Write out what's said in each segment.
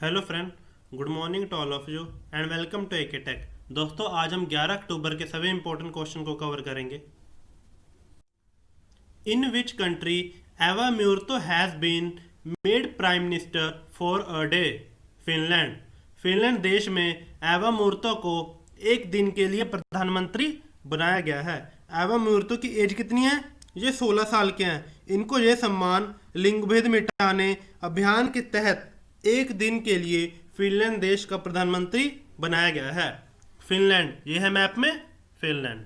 Hello friend, good morning to all of you and welcome to AK tech. दोस्तों, आज हम 11 अक्टूबर के सभी इंपॉर्टेंट क्वेश्चन को कवर करेंगे। इन which country Eva Murto has been made prime minister for a day? Finland. Finland देश में एवा मूर्तो को एक दिन के लिए प्रधानमंत्री बनाया गया है। एवा मूर्तो की एज कितनी है? ये 16 साल के हैं। इनको ये सम्मान लिंग भेद मिटाने अभियान के तहत एक दिन के लिए फिनलैंड देश का प्रधानमंत्री बनाया गया है। फिनलैंड, ये है मैप में फिनलैंड।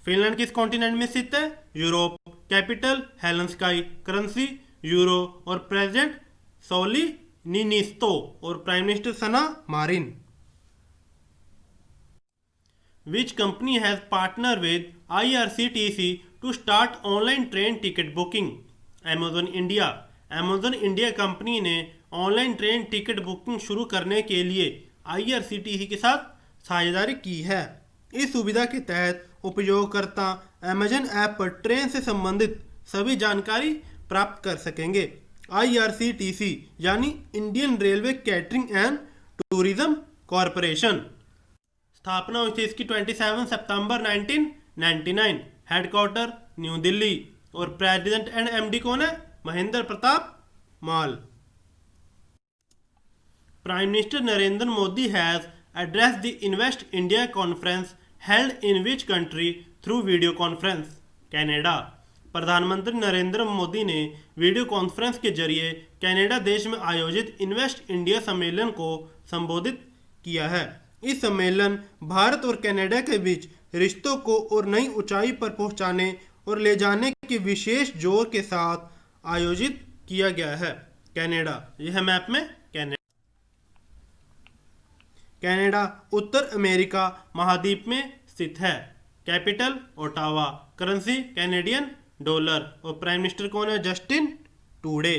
फिनलैंड किस कॉन्टिनेंट में स्थित है? यूरोप। कैपिटल हेलेंस्काई, करेंसी यूरो और प्रेसिडेंट सौली निनिस्तो और prime minister Sana Marin. Which company has partnered with IRCTC to start online train ticket booking? Amazon India। Amazon India company ने ऑनलाइन ट्रेन टिकट बुकिंग शुरू करने के लिए IRCTC के साथ साझेदारी की है। इस सुविधा के तहत उपयोगकर्ता Amazon ऐप पर ट्रेन से संबंधित सभी जानकारी प्राप्त कर सकेंगे। IRCTC यानी Indian railway catering and tourism corporation. स्थापना हुई थी इसकी 27 सितंबर 1999। हेडक्वार्टर न्यू दिल्ली और प्रेसिडेंट एंड एमडी कौन है? Mahendra Pratap Mall. Prime minister Narendra Modi has address the invest India conference held in which country through video conference? Canada. प्रधानमंत्री नरेंद्र मोदी ने वीडियो कॉन्फ्रेंस के जरिए कनाडा देश में आयोजित इन्वेस्ट इंडिया सम्मेलन को संबोधित किया है। इस सम्मेलन भारत और कनाडा के बीच रिश्तों को और नई ऊंचाई पर पहुंचाने और ले जाने के विशेष जोर के साथ आयोजित किया गया है। कनाडा, यह है मैप में कनाडा। कनाडा उत्तर अमेरिका महाद्वीप में स्थित है। Capital Ottawa, currency Canadian dollar और प्राइम मिनिस्टर कौन है? जस्टिन टूडे।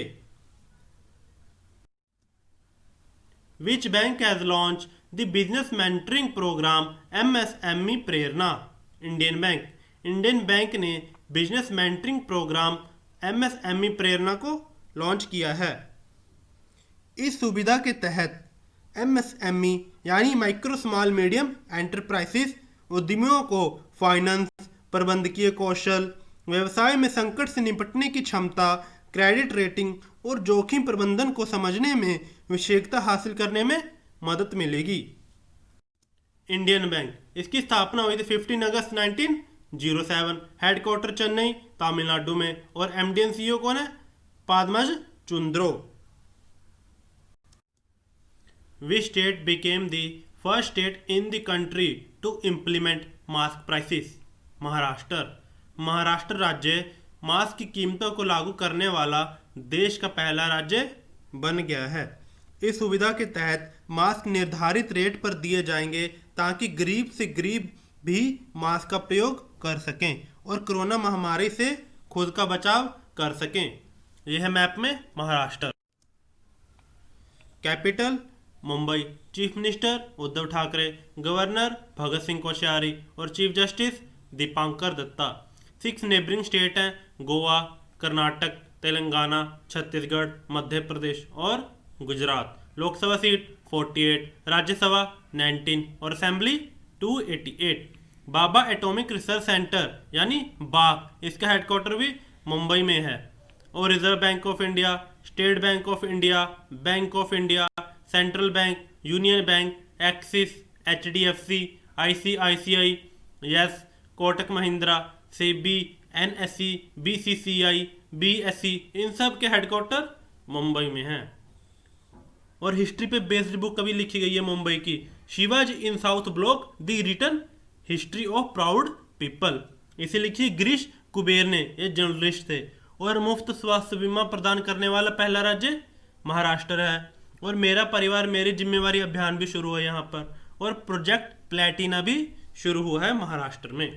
Which bank has launch the business mentoring programme MSME Prerna? Indian Bank. Indian Bank ने business mentoring programme MSME Prerna को लॉन्च किया है। इस सुविधा के तहत MSME यानी माइक्रो स्मॉल मीडियम एंटरप्राइजेस उद्यमियों को फाइनेंस, प्रबंधकीय कौशल, व्यवसाय में संकट से निपटने की क्षमता, क्रेडिट रेटिंग और जोखिम प्रबंधन को समझने में विशेषज्ञता हासिल करने में मदद मिलेगी। इंडियन बैंक, इसकी स्थापना हुई थी 15 अगस्त 1907। हेडक्वार्टर चेन्नई तमिलनाडु में और MD and CEO कौन है? Padmaja Chunduru. Which state became the first state in the country to implement mask prices? Maharashtra. Maharashtra राज्य मास्क की कीमतों को लागू करने वाला देश का पहला राज्य बन गया है। इस सुविधा के तहत मास्क निर्धारित रेट पर दिए जाएंगे ताकि गरीब से गरीब भी मास्क का प्रयोग कर सकें और कोरोना महामारी से खुद का बचाव कर सकें। यह है मैप में Maharashtra. Capital Mumbai. Chief minister Uddhav Thackeray, governor Bhagat Singh Koshyari और chief justice Dipankar Datta. 6 neighbouring state हैं: गोवा, कर्नाटक, तेलंगाना, छत्तीसगढ़, मध्य प्रदेश और गुजरात। लोकसभा सीट 48, राज्यसभा 19 और असेंबली 288। बाबा एटॉमिक रिसर्च सेंटर यानी बाक, इसका हेडक्वार्टर भी मुंबई में है। और reserve bank of India, state bank of India, bank of India, central bank, union bank, axis, HDFC, ICICI, yes, Kotak Mahindra, SEBI, NSE, BCCI, BSE, इन सब के हेडक्वार्टर मुंबई में हैं। और हिस्ट्री पे बेस्ड बुक कभी लिखी गई है मुंबई की, Shivaji in south block the written history of proud people. इसे लिखी गिरीश कुबेर ने, ये जर्नलिस्ट थे। और मुफ्त स्वास्थ्य बीमा प्रदान करने वाला पहला राज्य महाराष्ट्र है। और मेरा परिवार मेरी जिम्मेवारी अभियान भी शुरू हुआ यहाँ पर। और प्रोजेक्ट प्लेटिना भी शुरू हुआ है महाराष्ट्र में।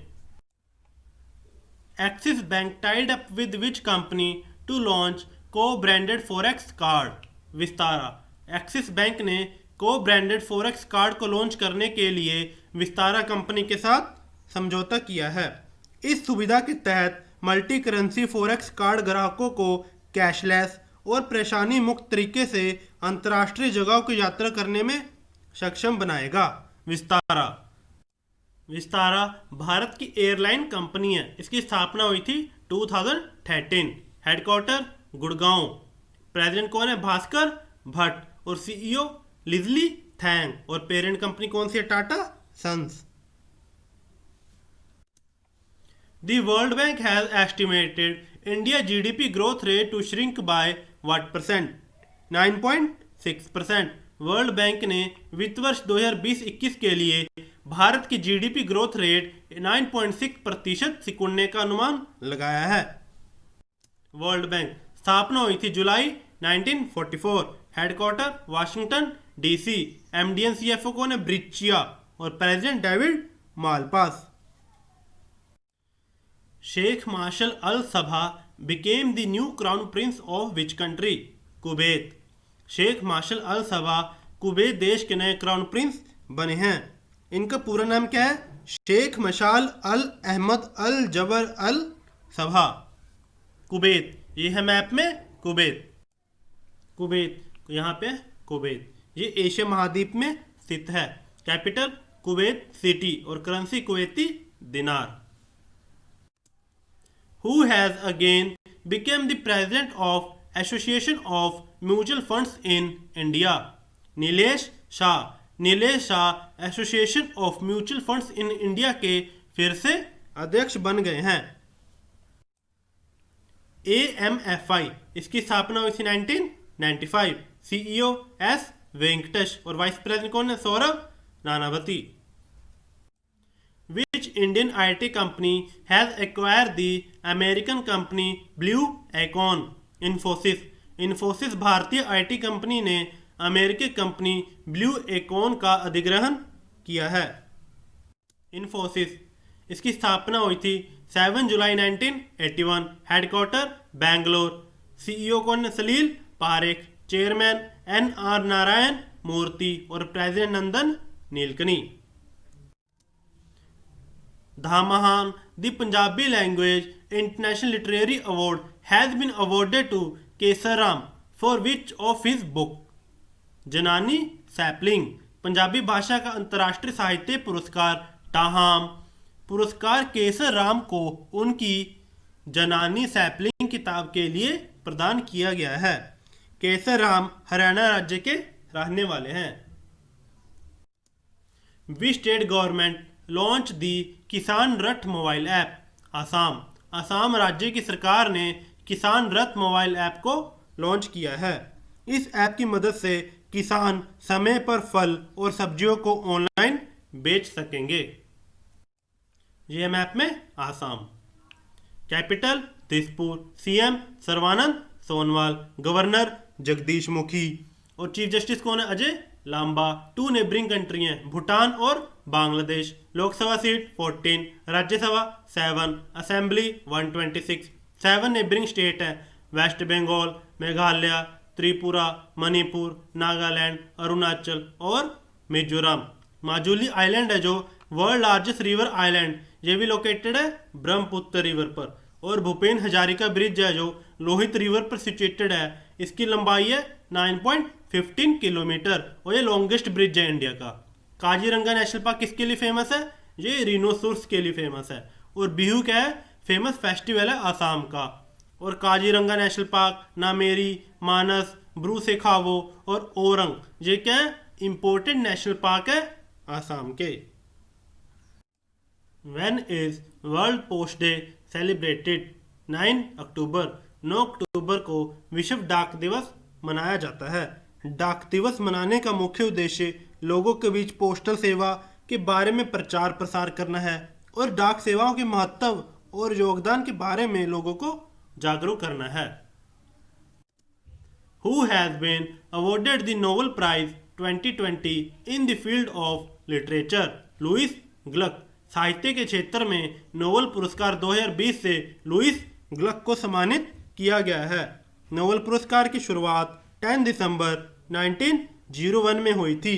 Axis bank tied up with which company to launch co branded forex card? Vistara. Axis bank ने को ब्रांडेड फॉरेक्स कार्ड को लॉन्च करने के लिए विस्तारा कंपनी के साथ समझौता किया है। इस सुविधा के तहत मल्टी करेंसी फॉरेक्स कार्ड ग्राहकों को कैशलेस और परेशानी मुक्त तरीके से अंतर्राष्ट्रीय जगहों की यात्रा करने में सक्षम बनाएगा। विस्तारा विस्तारा भारत की एयरलाइन कंपनी है। इसकी स्थापना हुई थी 2013। हेडक्वार्टर गुड़गांव। प्रेसिडेंट कौन है? भास्कर भट्ट। और सीईओ लिजली थैंग। और पेरेंट कंपनी कौन सी है? Tata Sons. The World Bank has estimated India GDP growth rate to shrink by what percent? 9.6%। World bank ने वित्त वर्ष 2020-21 के लिए भारत की जीडीपी ग्रोथ रेट 9.6% सिकुड़ने का अनुमान लगाया है। वर्ल्ड बैंक स्थापना हुई थी जुलाई 1944। Headquarter Washington DC. MD and CFO कौन है? ब्रिचिया। और president David Malpass. Sheikh Mishal Al Sabah became the new crown prince of which country? Kuwait. Sheikh Mishal Al Sabah Kuwait देश के नए क्राउन प्रिंस बने हैं। इनका पूरा नाम क्या है? शेख मशाल अल अहमद अल जबर अल सबा। कुवैत, ये है मैप में कुवैत। कुवैत यहाँ पे कुवैत, ये एशिया महाद्वीप में स्थित है। कैपिटल कुवैत सिटी और करेंसी कुवैती दिनार। Who has again become the president of Association of Mutual Funds in India? Nilesh Shah. Nilesh Shah association of mutual funds in India के फिर से अध्यक्ष बन गए हैं। AMFI, इसकी स्थापना हुई थी 1995। CEO S Venkatesh. और वाइस प्रेसिडेंट कौन है? Saurabh Nanavati. Which Indian IT company has acquired the American company Blue Acorn? Infosys। Infosys भारतीय आईटी कंपनी ने अमेरिकी कंपनी ब्लू एकॉन का अधिग्रहण किया है। Infosys, इसकी स्थापना हुई थी 7 जुलाई 1981। हेडक्वार्टर बेंगलोर। सीईओ कौन है? सलील पारेख। Chairman NR Narayana Murthy. और president Nandan Nilekani. Dhamahan, the Punjabi language international literary award has been awarded to Kesar Ram for which of his book? जनानी सैपलिंग। पंजाबी भाषा का अंतर्राष्ट्रीय साहित्य पुरस्कार टाहाम पुरस्कार केसर राम को उनकी जनानी सैपलिंग किताब के लिए प्रदान किया गया है। केसर राम हरियाणा राज्य के रहने वाले हैं। विच स्टेट गवर्नमेंट लॉन्च दी किसान रथ मोबाइल ऐप? आसाम। आसाम राज्य की सरकार ने किसान रथ मोबाइल ऐप को लॉन्च किया है। इस ऐप की मदद से किसान समय पर फल और सब्जियों को ऑनलाइन बेच सकेंगे। यह मैप में Assam. Capital Dispur. CM Sarbananda Sonowal. Governor Jagdish Mukhi. और चीफ जस्टिस कौन है? अजय लांबा। 2 नेबरिंग कंट्री हैं, भूटान और Bangladesh. Lok Sabha seat 14, Rajya Sabha 7, assembly 126। 7 neighbouring state हैं, वेस्ट बंगाल, मेघालय, त्रिपुरा, मणिपुर, नागालैंड, अरुणाचल और मिजोरम। माजुली आइलैंड है जो वर्ल्ड लार्जेस्ट रिवर आइलैंड, ये भी लोकेटेड है ब्रह्मपुत्र रिवर पर। और भूपेन हजारिका ब्रिज है जो लोहित रिवर पर सिचुएटेड है। इसकी लंबाई है 9.15 किलोमीटर और ये लॉन्गेस्ट ब्रिज है इंडिया का। काजीरंगा नेशनल पार्क किसके लिए फेमस है? ये रिनोसोर्स के लिए फेमस है। और बिहू क्या है? फेमस फेस्टिवल है आसाम का। और काजीरंगा नेशनल पार्क, नामेरी, मानस, ब्रू सेखावो और ओरंग ये क्या है? इंपोर्टेड नेशनल पार्क है आसाम के। When is world post day celebrated? 9 अक्टूबर। 9 अक्टूबर को विश्व डाक दिवस मनाया जाता है। डाक दिवस मनाने का मुख्य उद्देश्य लोगों के बीच पोस्टल सेवा के बारे में प्रचार प्रसार करना है और डाक सेवाओं के महत्व और योगदान के बारे में लोगों को जागरूक करना है। Who has been awarded the Nobel Prize 2020 in the field of literature? Louise Gluck. साहित्य के क्षेत्र में नोबेल पुरस्कार 2020 से लुइस ग्लक को सम्मानित किया गया है। नोबेल पुरस्कार की शुरुआत 10 दिसंबर 1901 में हुई थी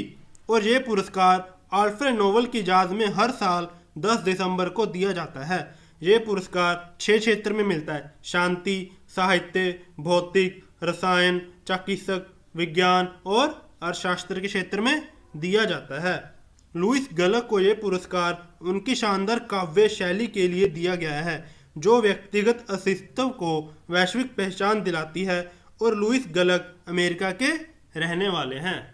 और यह पुरस्कार अल्फ्रेड नोबेल की याद में हर साल 10 दिसंबर को दिया जाता है। यह पुरस्कार 6 क्षेत्र में मिलता है: शांति, साहित्य, भौतिक, रसायन, चिकित्सक, विज्ञान और अर्थशास्त्र के क्षेत्र में दिया जाता है। लुईस गलक को यह पुरस्कार उनकी शानदार काव्य शैली के लिए दिया गया है, जो व्यक्तिगत अस्तित्व को वैश्विक पहचान दिलाती है, और लुईस गलक अमेरिका के रहने वाले हैं।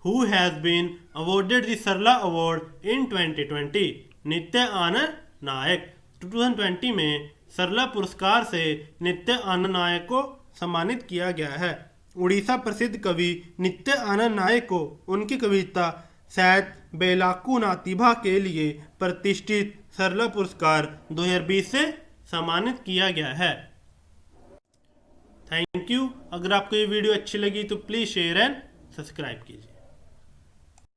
Who has been awarded the Sarala award in 2020? नित्य आनंद नायक। 2020 में सरला पुरस्कार से नित्य आनंद नायक को सम्मानित किया गया है। उड़ीसा प्रसिद्ध कवि नित्य आनंद नायक को उनकी कविता सैत बेलाकू नातिभा के लिए प्रतिष्ठित सरला पुरस्कार 2020 से सम्मानित किया गया है। Thank you. अगर आपको ये वीडियो अच्छी लगी तो प्लीज़ शेयर एंड सब्सक्राइब कीजिए।